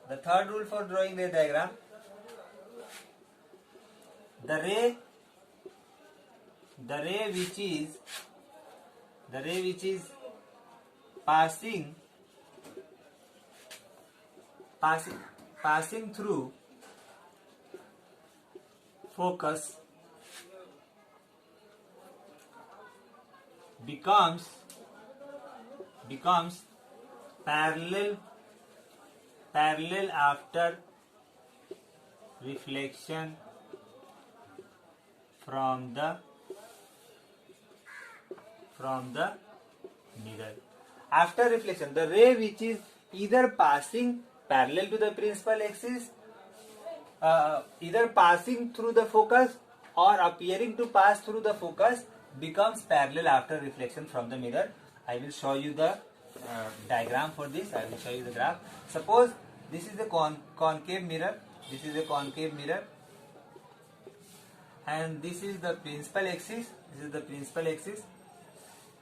The third rule for drawing ray diagram: the ray which is passing through focus becomes parallel after reflection from the mirror. After reflection, the ray which is either passing parallel to the principal axis, either passing through the focus or appearing to pass through the focus, becomes parallel after reflection from the mirror. I will show you the diagram for this. I will show you the graph. Suppose this is the concave mirror. This is a concave mirror, and this is the principal axis.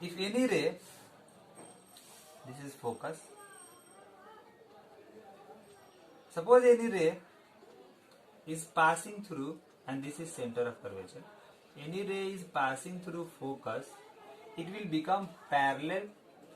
If any ray, this is focus. Suppose any ray is passing through, and this is center of curvature. Any ray is passing through focus, it will become parallel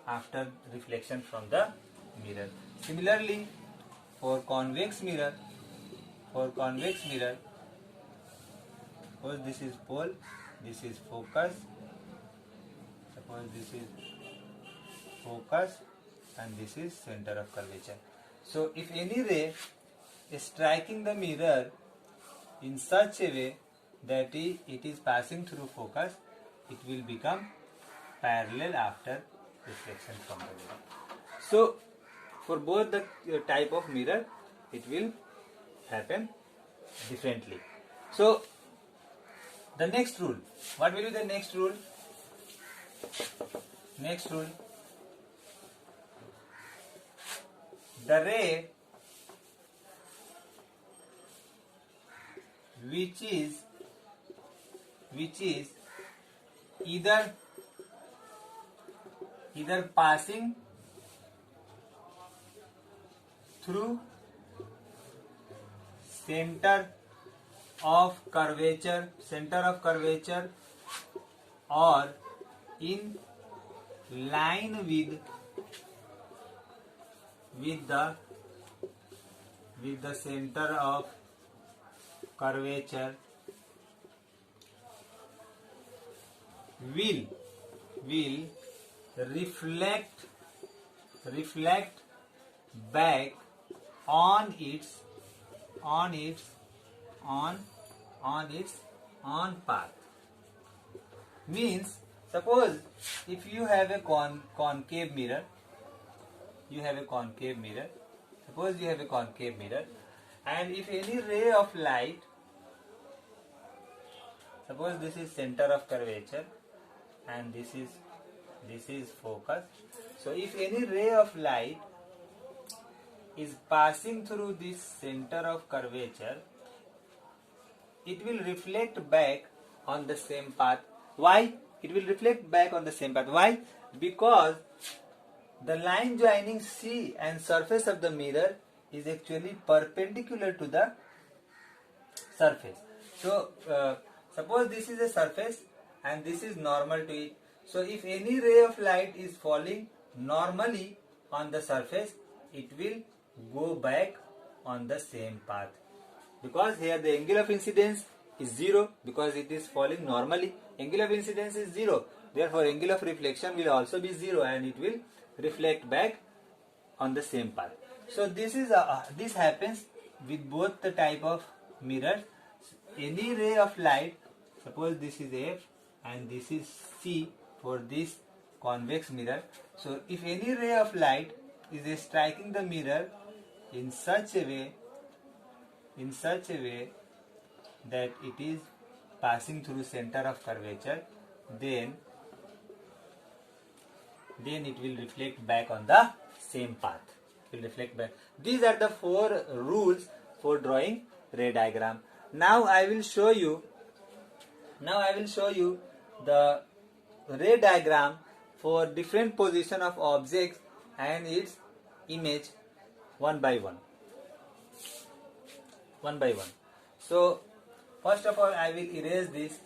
after reflection from the mirror. Similarly, for convex mirror, suppose this is pole, this is focus. Suppose this is focus and this is center of curvature. So if any ray is striking the mirror in such a way that it is passing through focus, it will become parallel after reflection from the mirror. So for both the type of mirror, it will happen differently. So the next rule, what will be the next rule? Next rule: the ray which is either passing through center of curvature or in line with the center of curvature will reflect back on its path. Means, suppose if you have a concave mirror, and if any ray of light, suppose this is center of curvature and this is focus. So if any ray of light is passing through this center of curvature, it will reflect back on the same path. Why? It will reflect back on the same path. Why? Because the line joining C and surface of the mirror is actually perpendicular to the surface. So suppose this is a surface and this is normal to it. So if any ray of light is falling normally on the surface, it will go back on the same path, because here the angle of incidence is 0, because it is falling normally. Angle of incidence is 0, therefore angle of reflection will also be 0 and it will reflect back on the same path. So this happens with both the type of mirrors. Any ray of light, suppose this is F and this is C for this convex mirror. So if any ray of light is striking the mirror in such a way that it is passing through center of curvature, then it will reflect back on the same path. It will reflect back. These are the 4 rules for drawing ray diagram. Now I will show you the ray diagram for different position of objects and its image one by one. one by one. So first of all, I will erase this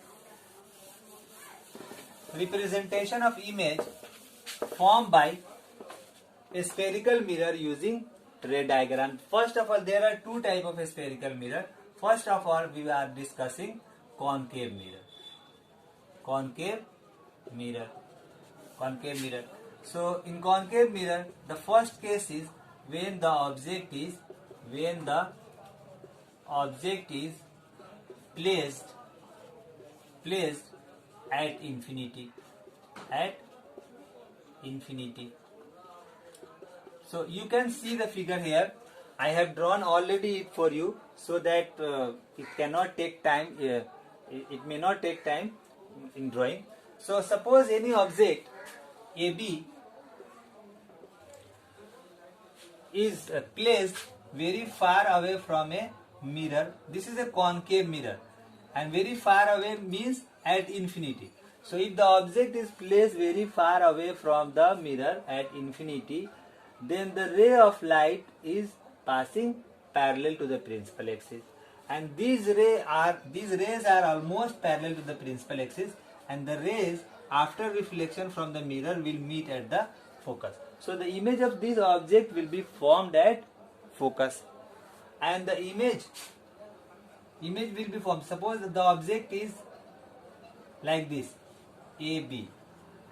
representation of image formed by a spherical mirror using ray diagram. First of all, there are two types of a spherical mirror. First of all, we are discussing concave mirror. Concave mirror. Concave mirror. So in concave mirror, the first case is when the object is placed at infinity. So you can see the figure here. I have drawn already it for you so that it cannot take time. It may not take time in drawing. So suppose any object AB is placed very far away from a mirror. This is a concave mirror, and very far away means at infinity. So if the object is placed very far away from the mirror at infinity, then the ray of light is passing parallel to the principal axis, and these rays are almost parallel to the principal axis, and the rays after reflection from the mirror will meet at the focus. So the image of this object will be formed at focus, and the image will be formed. Suppose the object is like this, AB,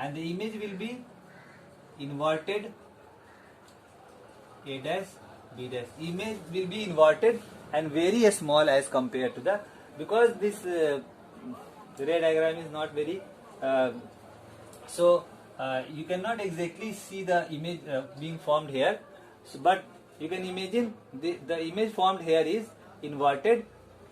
and the image will be inverted, A dash, B dash. Image will be inverted and very small as compared to the, because this ray diagram is not very you cannot exactly see the image being formed here, so, but you can imagine the image formed here is inverted.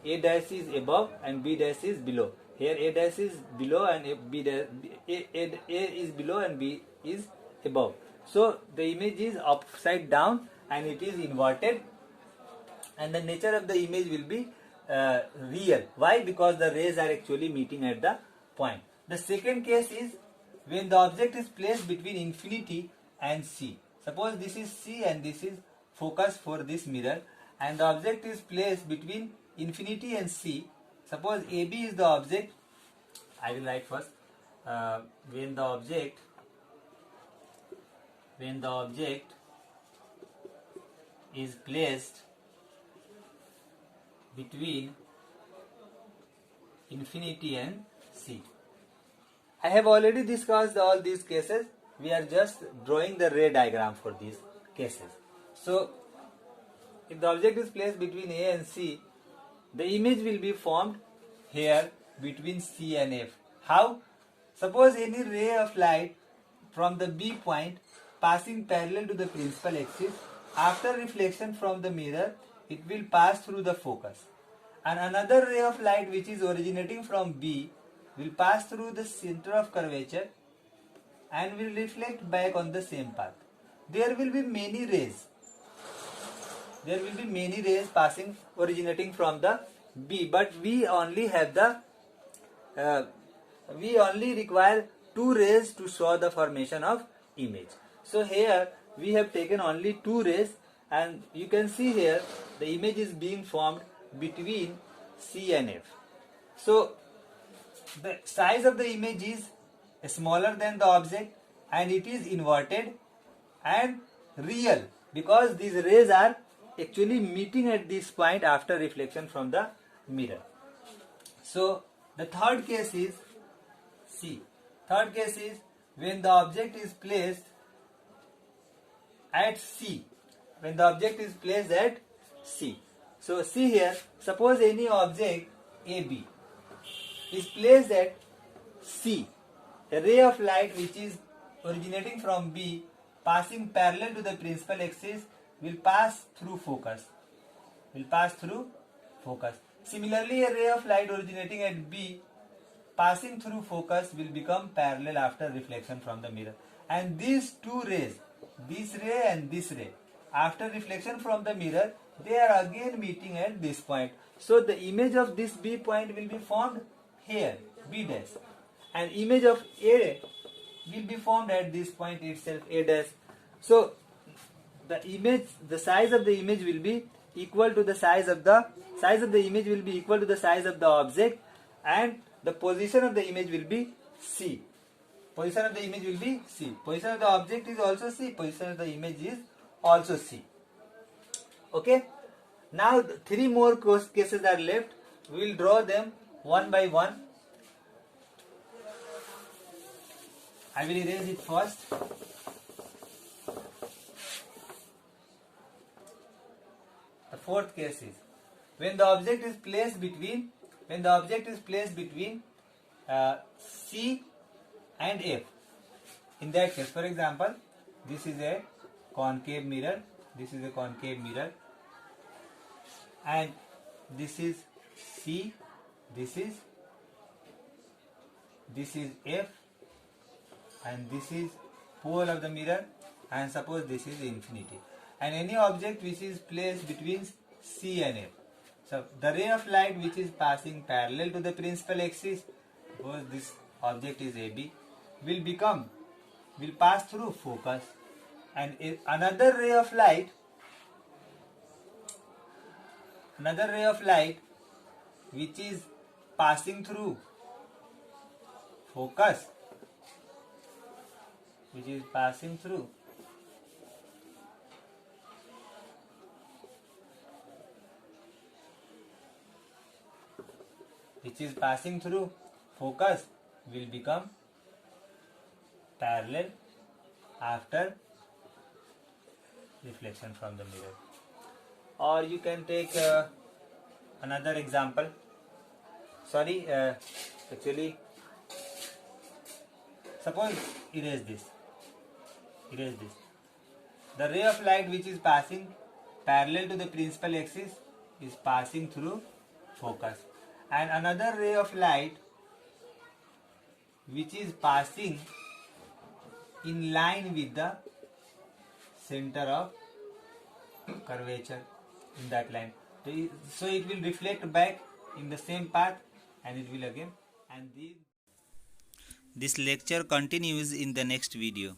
A dash is above and B dash is below. Here A dash is below and B dash, A is below and B is above. So the image is upside down and it is inverted, and the nature of the image will be real. Why? Because the rays are actually meeting at the point. The second case is when the object is placed between infinity and C. Suppose this is C and this is focus for this mirror, and the object is placed between infinity and C. Suppose AB is the object. I will write first. When the object is placed between infinity and C. I have already discussed all these cases. We are just drawing the ray diagram for these cases. So if the object is placed between A and C, the image will be formed here between C and F. How? Suppose any ray of light from the B point passing parallel to the principal axis, after reflection from the mirror, it will pass through the focus. And another ray of light which is originating from B will pass through the center of curvature and will reflect back on the same path. There will be many rays. There will be many rays passing, originating from the B, but we only have the we only require two rays to show the formation of image. So here we have taken only two rays, and you can see here the image is being formed between C and F. So the size of the image is smaller than the object, and it is inverted and real because these rays are actually meeting at this point after reflection from the mirror. So the third case is C. Third case is when the object is placed at C. When the object is placed at C. So see here, suppose any object AB is placed at C. A ray of light which is originating from B passing parallel to the principal axis will pass through focus. Similarly, a ray of light originating at B passing through focus will become parallel after reflection from the mirror. And these two rays, this ray and this ray, after reflection from the mirror, they are again meeting at this point. So the image of this B point will be formed here, B dash, and image of A will be formed at this point itself, A dash. So the size of the image will be equal to the size of the image will be equal to the size of the object, and the position of the image will be C. Position of the image will be C. Position of the object is also C. Position of the image is also C. Okay. Now 3 more cases are left. We will draw them one by one. I will erase it first. The fourth case is when the object is placed between C and F. In that case, for example, this is a concave mirror. This is a concave mirror, and this is C. This is F, and this is pole of the mirror, and suppose this is infinity, and any object which is placed between C and F. So the ray of light which is passing parallel to the principal axis, suppose this object is AB, will pass through focus, and another ray of light which is passing through focus, which is passing through focus will become parallel after reflection from the mirror. Or you can take another example. Actually, suppose erase this. The ray of light which is passing parallel to the principal axis is passing through focus, and another ray of light which is passing in line with the center of curvature in that line. So it will reflect back in the same path, and it will again, and this lecture continues in the next video.